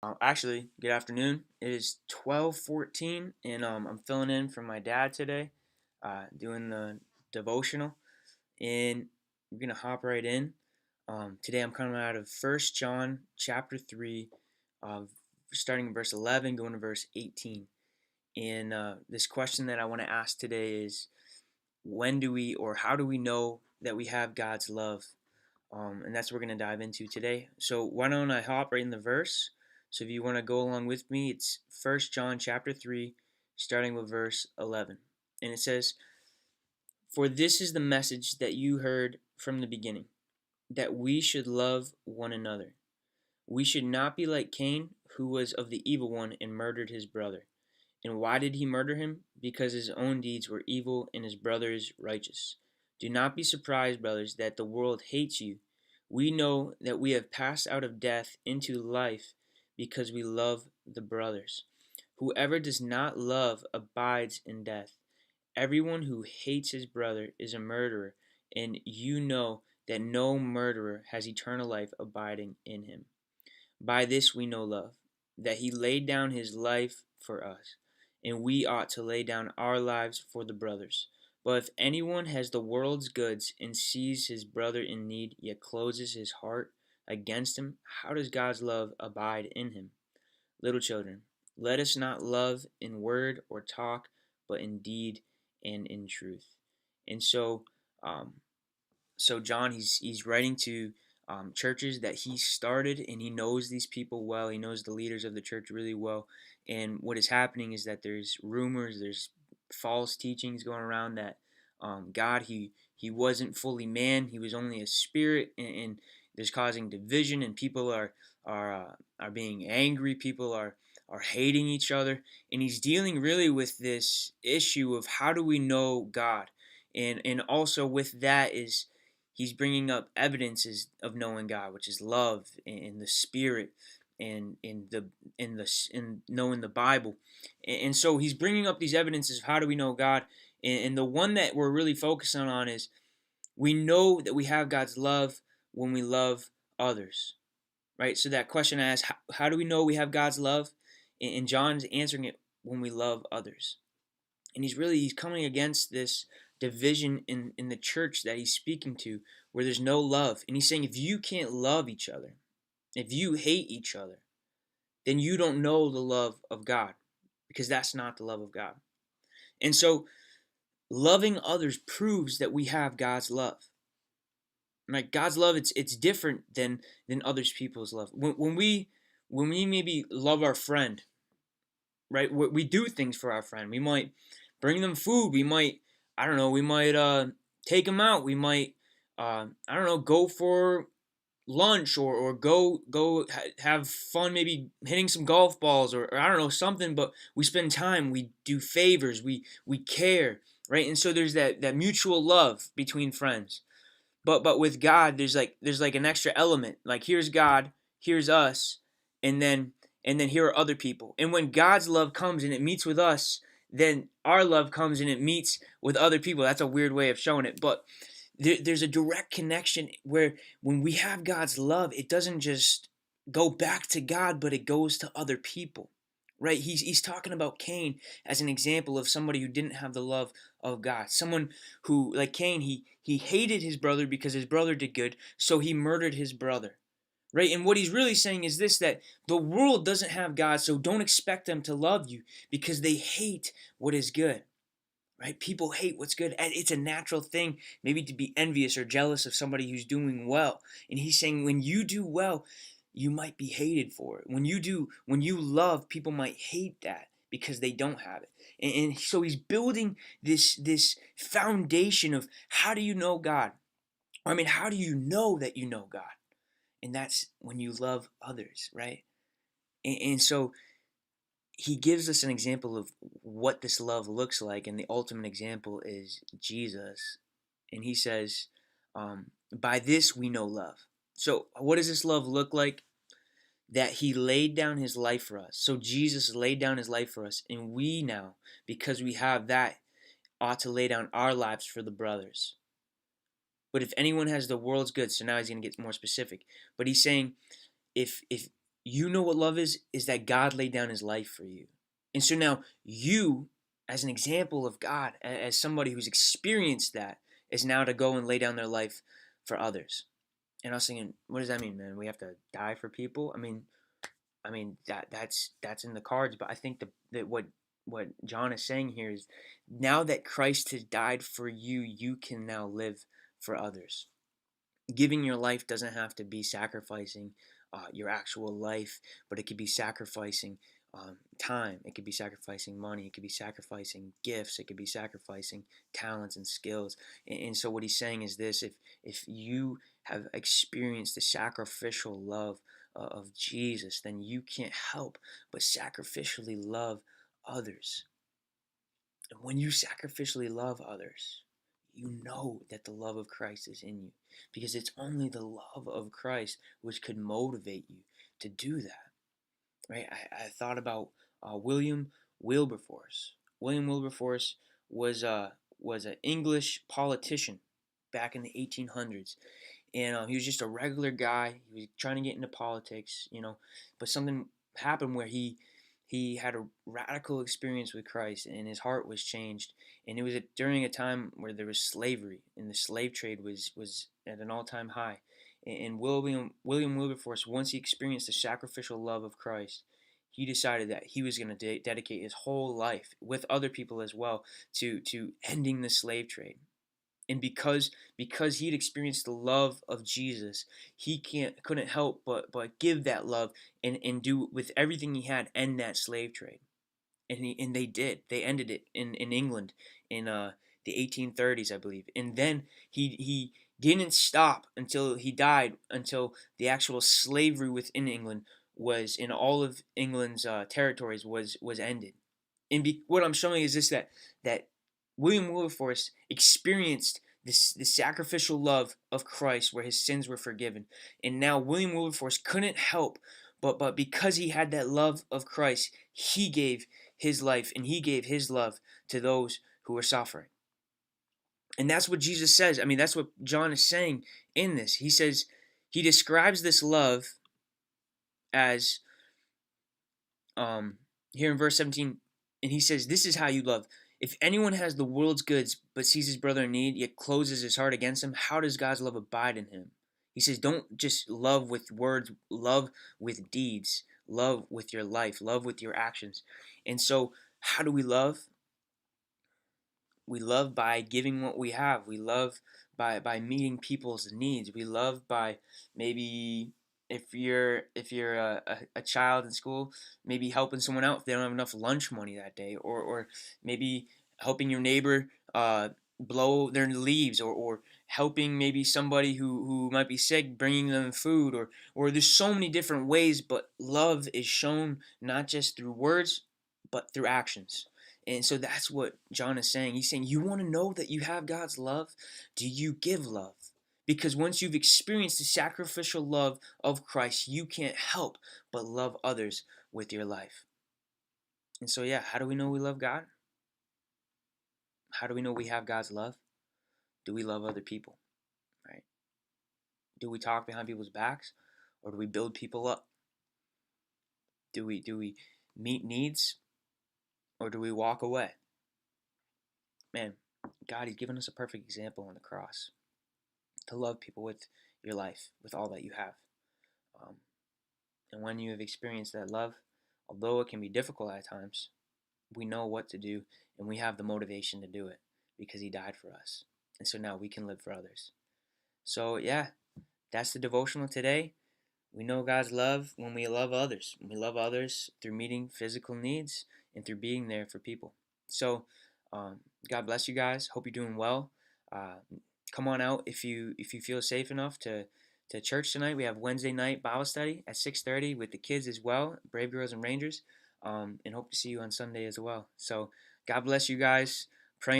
Actually, good afternoon. It is 12:14, and I'm filling in for my dad today, doing the devotional, and we're gonna hop right in. Today I'm coming out of First John chapter 3, uh, starting in verse 11, going to verse 18. And this question that I want to ask today is, when do we, or how do we know that we have God's love? And that's what we're going to dive into today. So why don't I hop right in the verse? So if you want to go along with me, it's First John chapter 3, starting with verse 11. And it says, "For this is the message that you heard from the beginning, that we should love one another. We should not be like Cain, who was of the evil one and murdered his brother. And why did he murder him? Because his own deeds were evil and his brother's righteous. Do not be surprised, brothers, that the world hates you. We know that we have passed out of death into life because we love the brothers. Whoever does not love abides in death. Everyone who hates his brother is a murderer, and you know that no murderer has eternal life abiding in him. By this we know love, that he laid down his life for us, and we ought to lay down our lives for the brothers. But if anyone has the world's goods and sees his brother in need, yet closes his heart against him, how does God's love abide in him? Little children, let us not love in word or talk, but in deed and in truth." And um, so John, he's writing to churches that he started, and he knows these people well. He knows the leaders of the church really well. And what is happening is that there's rumors, there's false teachings going around that God, he wasn't fully man. He was only a spirit, and there's causing division, and people are being angry. People are hating each other, and he's dealing really with this issue of how do we know God, and also with that is he's bringing up evidences of knowing God, which is love and the Spirit and in knowing the Bible, and so he's bringing up these evidences of how do we know God, and the one that we're really focusing on is we know that we have God's love when we love others, right? So that question I asked, how do we know we have God's love? And John's answering it when we love others, and he's coming against this division in the church that he's speaking to, where there's no love. And he's saying, if you can't love each other, if you hate each other, then you don't know the love of God, because that's not the love of God. And so loving others proves that we have God's love. Right? God's love, it's different than others people's love. When we maybe love our friend, right? We do things for our friend. We might bring them food. We might, I don't know, we might take them out. We might, I don't know, go for lunch, or go have fun, maybe hitting some golf balls, or I don't know, something. But we spend time. We do favors. We care, right? And so there's that mutual love between friends. But with God, there's like an extra element. Like, here's God, here's us, and then here are other people. And when God's love comes and it meets with us, then our love comes and it meets with other people. That's a weird way of showing it, but there's a direct connection where when we have God's love, it doesn't just go back to God, but it goes to other people. Right? He's talking about Cain as an example of somebody who didn't have the love of God. Someone who, like Cain, he hated his brother because his brother did good, so he murdered his brother. Right? And what he's really saying is this, that the world doesn't have God, so don't expect them to love you, because they hate what is good. Right? People hate what's good. And it's a natural thing, maybe to be envious or jealous of somebody who's doing well. And he's saying when you do well, you might be hated for it. When you love, people might hate that because they don't have it. And so he's building this foundation of, how do you know God? Or, I mean, how do you know that you know God? And that's when you love others, right? And so he gives us an example of what this love looks like, and the ultimate example is Jesus. And he says, by this we know love. So what does this love look like? That he laid down his life for us. So Jesus laid down his life for us, and we now, because we have that, ought to lay down our lives for the brothers. But if anyone has the world's goods, so now he's going to get more specific. But he's saying, if you know what love is that God laid down his life for you. And so now you, as an example of God, as somebody who's experienced that, is now to go and lay down their life for others. And I was thinking, what does that mean, man? We have to die for people? I mean that's in the cards, but I think that what John is saying here is, now that Christ has died for you, you can now live for others. Giving your life doesn't have to be sacrificing your actual life, but it could be sacrificing time. It could be sacrificing money. It could be sacrificing gifts. It could be sacrificing talents and skills. And so what he's saying is this: if you have experienced the sacrificial love of Jesus, then you can't help but sacrificially love others. And when you sacrificially love others, you know that the love of Christ is in you, because it's only the love of Christ which could motivate you to do that. Right? I thought about William Wilberforce. William Wilberforce was was an English politician back in the 1800s, and he was just a regular guy. He was trying to get into politics, but something happened where he had a radical experience with Christ, and his heart was changed. And it was during a time where there was slavery, and the slave trade was at an all-time high. And William Wilberforce, once he experienced the sacrificial love of Christ, he decided that he was going to dedicate his whole life, with other people as well, to ending the slave trade. And because he'd experienced the love of Jesus, he couldn't help but give that love, and do with everything he had, end that slave trade. And they did. They ended it in England in the 1830s, I believe. And then he didn't stop until he died, until the actual slavery within England was, in all of England's territories, was ended. And what I'm showing is this: that William Wilberforce experienced the sacrificial love of Christ, where his sins were forgiven. And now William Wilberforce couldn't help but because he had that love of Christ, he gave his life and he gave his love to those who were suffering. And that's what Jesus says. I mean, that's what John is saying in this. He says, he describes this love as, here in verse 17, and he says, this is how you love. If anyone has the world's goods but sees his brother in need, yet closes his heart against him, how does God's love abide in him? He says, don't just love with words, love with deeds, love with your life, love with your actions. And so, how do we love? We love by giving what we have. We love by meeting people's needs. We love by, maybe if you're a child in school, maybe helping someone out if they don't have enough lunch money that day, or maybe helping your neighbor blow their leaves, or helping maybe somebody who might be sick, bringing them food, or there's so many different ways. But love is shown not just through words, but through actions. And so that's what John is saying. He's saying, you want to know that you have God's love? Do you give love? Because once you've experienced the sacrificial love of Christ, you can't help but love others with your life. And so, yeah, how do we know we love God? How do we know we have God's love? Do we love other people? Right? Do we talk behind people's backs, or do we build people up? Do we meet needs, or do we walk away? Man, God, He's given us a perfect example on the cross to love people with your life, with all that you have. Um, and when you have experienced that love, although it can be difficult at times, we know what to do, and we have the motivation to do it because He died for us. And so now we can live for others. So, yeah, that's the devotional today. We know God's love when we love others. We love others through meeting physical needs and through being there for people. So, God bless you guys. Hope you're doing well. Come on out if you feel safe enough to church tonight. We have Wednesday night Bible study at 6:30 with the kids as well, Brave Girls and Rangers, and hope to see you on Sunday as well. So, God bless you guys.